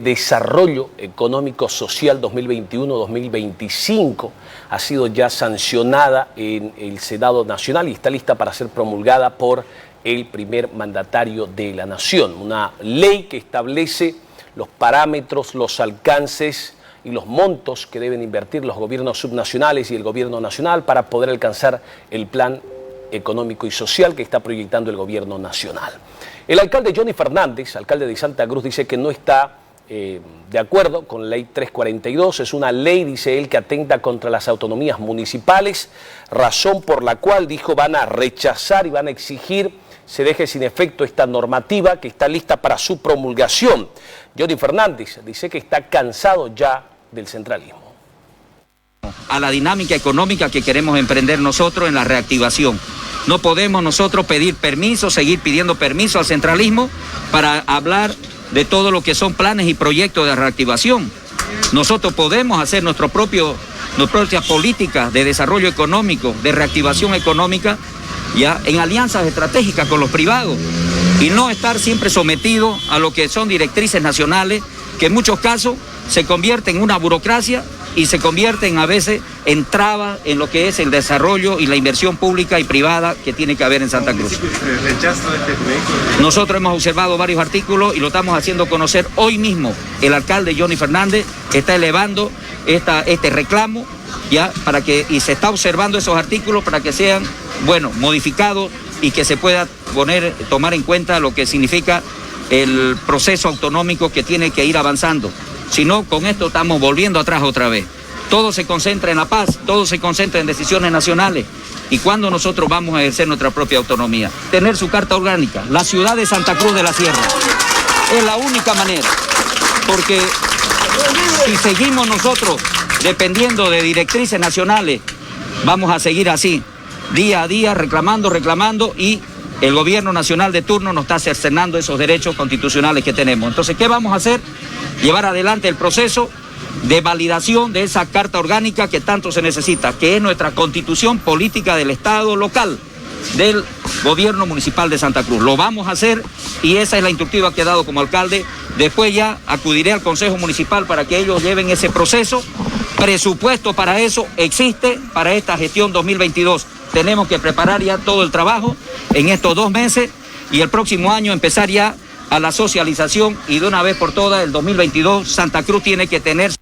Desarrollo Económico Social 2021-2025 ha sido ya sancionada en el Senado Nacional y está lista para ser promulgada por el primer mandatario de la Nación. Una ley que establece los parámetros, los alcances y los montos que deben invertir los gobiernos subnacionales y el gobierno nacional para poder alcanzar el plan económico y social que está proyectando el gobierno nacional. El alcalde Johnny Fernández, alcalde de Santa Cruz, dice que no está de acuerdo con la ley 342, es una ley, dice él, que atenta contra las autonomías municipales, razón por la cual, dijo, van a rechazar y van a exigir se deje sin efecto esta normativa que está lista para su promulgación. Johnny Fernández dice que está cansado ya del centralismo. A la dinámica económica que queremos emprender nosotros en la reactivación. No podemos nosotros pedir permiso, seguir pidiendo permiso al centralismo para hablar de todo lo que son planes y proyectos de reactivación. Nosotros podemos hacer nuestras propias políticas de desarrollo económico, de reactivación económica, ya en alianzas estratégicas con los privados y no estar siempre sometidos a lo que son directrices nacionales que en muchos casos se convierten en una burocracia y se convierten a veces en trabas en lo que es el desarrollo y la inversión pública y privada que tiene que haber en Santa Cruz. Nosotros hemos observado varios artículos y lo estamos haciendo conocer hoy mismo. El alcalde Johnny Fernández está elevando este reclamo ya y se está observando esos artículos para que sean, modificados y que se pueda tomar en cuenta lo que significa el proceso autonómico que tiene que ir avanzando. Si no, con esto estamos volviendo atrás otra vez. Todo se concentra en la paz, todo se concentra en decisiones nacionales. ¿Y cuándo nosotros vamos a ejercer nuestra propia autonomía? Tener su carta orgánica. La ciudad de Santa Cruz de la Sierra es la única manera. Porque si seguimos nosotros dependiendo de directrices nacionales, vamos a seguir así, día a día, reclamando y el gobierno nacional de turno nos está cercenando esos derechos constitucionales que tenemos. Entonces, ¿qué vamos a hacer? Llevar adelante el proceso de validación de esa carta orgánica que tanto se necesita, que es nuestra constitución política del Estado local, del gobierno municipal de Santa Cruz. Lo vamos a hacer y esa es la instructiva que he dado como alcalde. Después ya acudiré al Consejo Municipal para que ellos lleven ese proceso. Presupuesto para eso existe para esta gestión 2022. Tenemos que preparar ya todo el trabajo en estos 2 meses y el próximo año empezar ya a la socialización y de una vez por todas el 2022 Santa Cruz tiene que tener.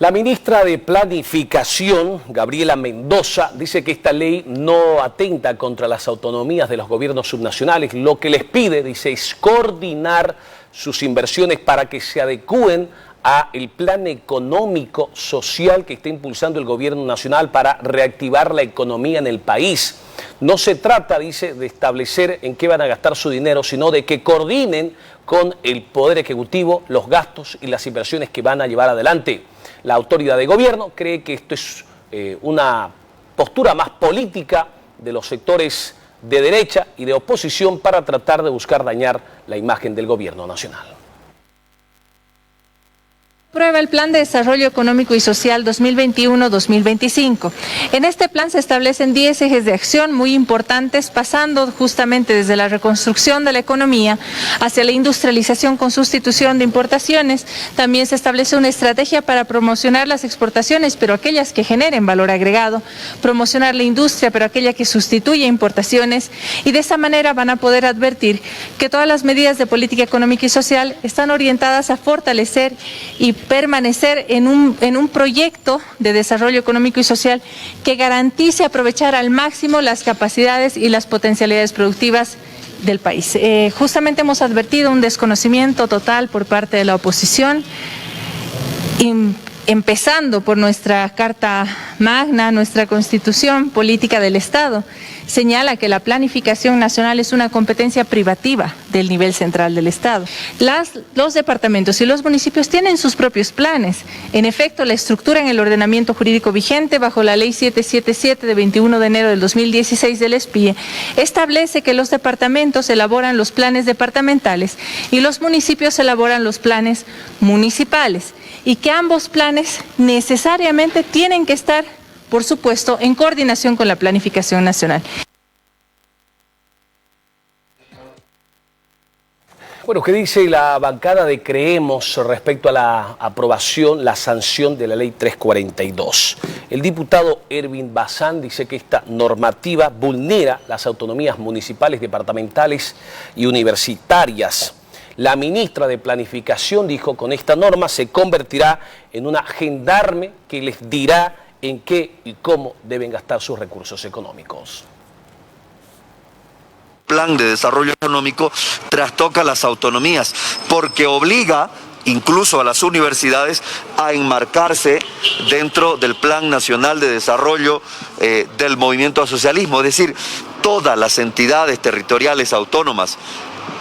La ministra de Planificación, Gabriela Mendoza, dice que esta ley no atenta contra las autonomías de los gobiernos subnacionales. Lo que les pide, dice, es coordinar sus inversiones para que se adecúen a el plan económico social que está impulsando el gobierno nacional para reactivar la economía en el país. No se trata, dice, de establecer en qué van a gastar su dinero, sino de que coordinen con el Poder Ejecutivo los gastos y las inversiones que van a llevar adelante. La autoridad de gobierno cree que esto es una postura más política de los sectores de derecha y de oposición para tratar de buscar dañar la imagen del gobierno nacional. Aprueba el Plan de Desarrollo Económico y Social 2021-2025. En este plan se establecen 10 ejes de acción muy importantes, pasando justamente desde la reconstrucción de la economía hacia la industrialización con sustitución de importaciones. También se establece una estrategia para promocionar las exportaciones, pero aquellas que generen valor agregado, promocionar la industria, pero aquella que sustituye importaciones, y de esa manera van a poder advertir que todas las medidas de política económica y social están orientadas a fortalecer y permanecer en un proyecto de desarrollo económico y social que garantice aprovechar al máximo las capacidades y las potencialidades productivas del país. Justamente hemos advertido un desconocimiento total por parte de la oposición, empezando por nuestra Carta Magna, nuestra Constitución Política del Estado, señala que la planificación nacional es una competencia privativa del nivel central del Estado. Los departamentos y los municipios tienen sus propios planes. En efecto, la estructura en el ordenamiento jurídico vigente bajo la Ley 777 de 21 de enero del 2016 del ESPIE establece que los departamentos elaboran los planes departamentales y los municipios elaboran los planes municipales, y que ambos planes necesariamente tienen que estar, por supuesto, en coordinación con la planificación nacional. Bueno, ¿qué dice la bancada de Creemos respecto a la aprobación, la sanción de la ley 342? El diputado Ervin Bazán dice que esta normativa vulnera las autonomías municipales, departamentales y universitarias. La ministra de Planificación dijo: con esta norma se convertirá en una gendarme que les dirá en qué y cómo deben gastar sus recursos económicos. Plan de desarrollo económico trastoca las autonomías porque obliga incluso a las universidades a enmarcarse dentro del Plan Nacional de Desarrollo del Movimiento al Socialismo, es decir, todas las entidades territoriales autónomas,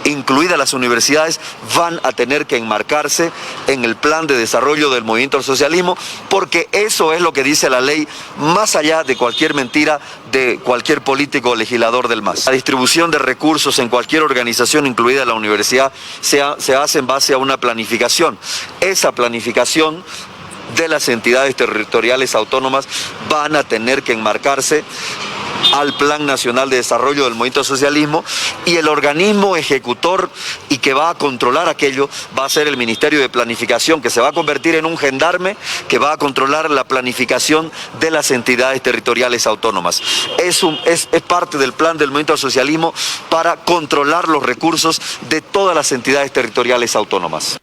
incluidas las universidades, van a tener que enmarcarse en el plan de desarrollo del movimiento al socialismo, porque eso es lo que dice la ley, más allá de cualquier mentira de cualquier político o legislador del MAS. La distribución de recursos en cualquier organización, incluida la universidad, se hace en base a una planificación. Esa planificación de las entidades territoriales autónomas van a tener que enmarcarse al Plan Nacional de Desarrollo del Movimiento al Socialismo, y el organismo ejecutor y que va a controlar aquello va a ser el Ministerio de Planificación, que se va a convertir en un gendarme que va a controlar la planificación de las entidades territoriales autónomas. Es parte del plan del Movimiento al Socialismo para controlar los recursos de todas las entidades territoriales autónomas.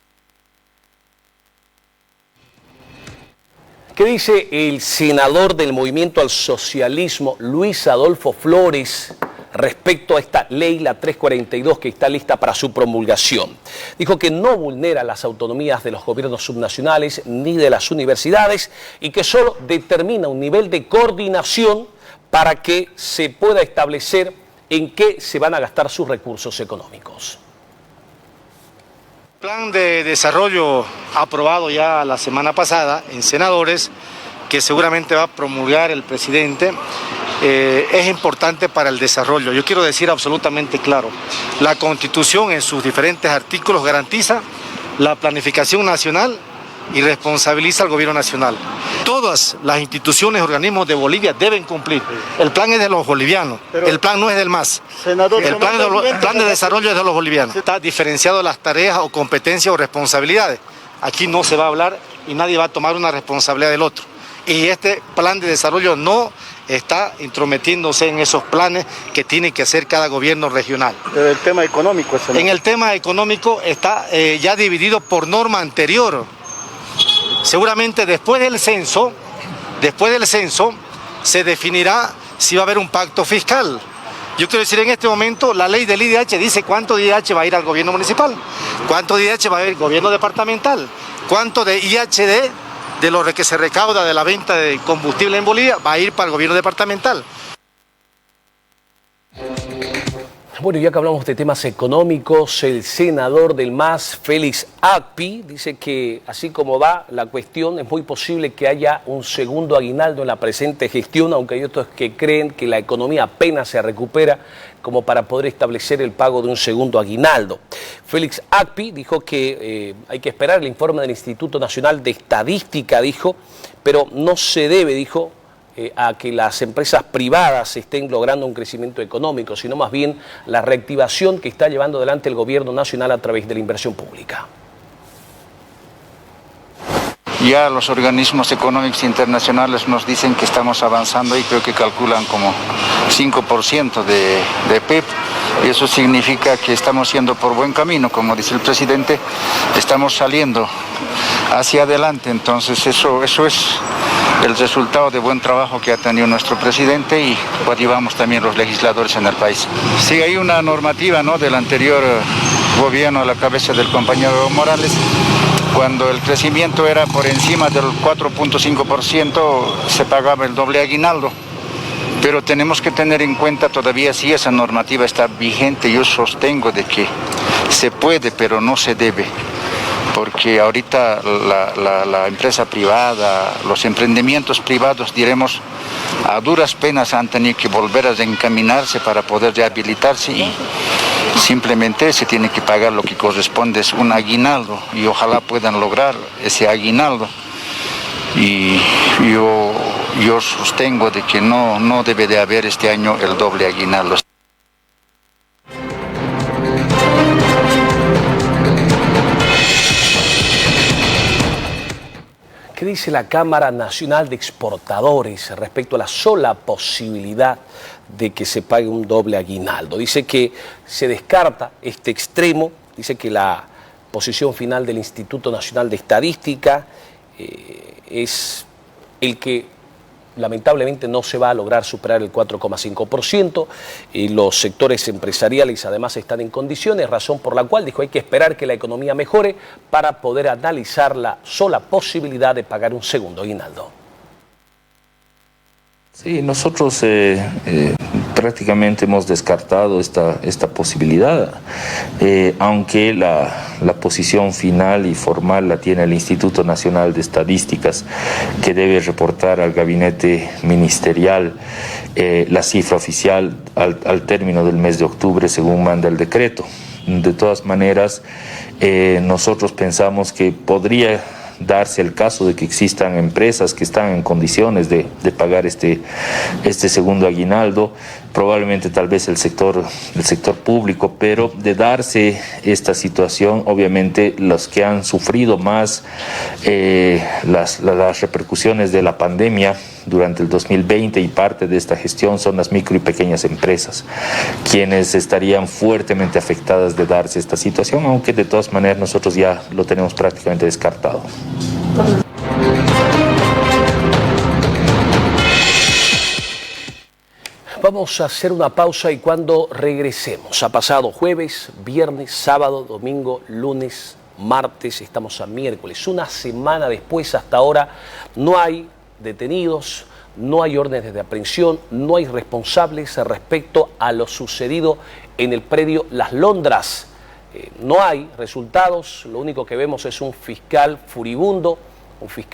¿Qué dice el senador del Movimiento al Socialismo, Luis Adolfo Flores, respecto a esta ley, la 342, que está lista para su promulgación? Dijo que no vulnera las autonomías de los gobiernos subnacionales ni de las universidades y que solo determina un nivel de coordinación para que se pueda establecer en qué se van a gastar sus recursos económicos. Plan de desarrollo aprobado ya la semana pasada en senadores, que seguramente va a promulgar el presidente, es importante para el desarrollo. Yo quiero decir absolutamente claro, la Constitución en sus diferentes artículos garantiza la planificación nacional y responsabiliza al gobierno nacional. Todas las instituciones y organismos de Bolivia deben cumplir. El plan es de los bolivianos, el plan no es del MAS. El plan de desarrollo es de los bolivianos. Está diferenciado las tareas o competencias o responsabilidades. Aquí no se va a hablar y nadie va a tomar una responsabilidad del otro. Y este plan de desarrollo no está intrometiéndose en esos planes que tiene que hacer cada gobierno regional. Pero el tema económico es en el tema económico está ya dividido por norma anterior. Seguramente después del censo se definirá si va a haber un pacto fiscal. Yo quiero decir, en este momento la ley del IDH dice cuánto IDH va a ir al gobierno municipal, cuánto IDH va a ir al gobierno departamental, cuánto de IHD, de lo que se recauda de la venta de combustible en Bolivia, va a ir para el gobierno departamental. Bueno, ya que hablamos de temas económicos, el senador del MAS, Félix Acpi, dice que así como va la cuestión, es muy posible que haya un segundo aguinaldo en la presente gestión, aunque hay otros que creen que la economía apenas se recupera como para poder establecer el pago de un segundo aguinaldo. Félix Acpi dijo que hay que esperar el informe del Instituto Nacional de Estadística, dijo, pero no se debe, dijo, a que las empresas privadas estén logrando un crecimiento económico, sino más bien la reactivación que está llevando adelante el gobierno nacional a través de la inversión pública. Ya los organismos económicos internacionales nos dicen que estamos avanzando y creo que calculan como 5% de PIB. Y eso significa que estamos yendo por buen camino, como dice el presidente, estamos saliendo hacia adelante. Entonces eso es el resultado de buen trabajo que ha tenido nuestro presidente y pues llevamos también los legisladores en el país. Sí, hay una normativa, ¿no?, del anterior gobierno a la cabeza del compañero Evo Morales. Cuando el crecimiento era por encima del 4.5%, se pagaba el doble aguinaldo. Pero tenemos que tener en cuenta todavía si esa normativa está vigente. Yo sostengo de que se puede, pero no se debe. Porque ahorita la empresa privada, los emprendimientos privados, diremos, a duras penas han tenido que volver a encaminarse para poder rehabilitarse y simplemente se tiene que pagar lo que corresponde, es un aguinaldo, y ojalá puedan lograr ese aguinaldo. Y yo sostengo de que no debe de haber este año el doble aguinaldo. dice la Cámara Nacional de Exportadores respecto a la sola posibilidad de que se pague un doble aguinaldo? Dice que se descarta este extremo, dice que la posición final del Instituto Nacional de Estadística es el que lamentablemente no se va a lograr superar el 4,5%, y los sectores empresariales además están en condiciones, razón por la cual dijo hay que esperar que la economía mejore para poder analizar la sola posibilidad de pagar un segundo aguinaldo. Sí, nosotros prácticamente hemos descartado esta posibilidad, aunque la posición final y formal la tiene el Instituto Nacional de Estadísticas, que debe reportar al gabinete ministerial la cifra oficial al término del mes de octubre, según manda el decreto. De todas maneras, nosotros pensamos que podría darse el caso de que existan empresas que están en condiciones de pagar este segundo aguinaldo, probablemente tal vez el sector público, pero de darse esta situación, obviamente los que han sufrido más las repercusiones de la pandemia durante el 2020 y parte de esta gestión son las micro y pequeñas empresas, quienes estarían fuertemente afectadas de darse esta situación, aunque de todas maneras nosotros ya lo tenemos prácticamente descartado. Vamos a hacer una pausa y cuando regresemos, ha pasado jueves, viernes, sábado, domingo, lunes, martes, estamos a miércoles. Una semana después, hasta ahora, no hay detenidos, no hay órdenes de aprehensión, no hay responsables respecto a lo sucedido en el predio Las Londras. No hay resultados, lo único que vemos es un fiscal furibundo, un fiscal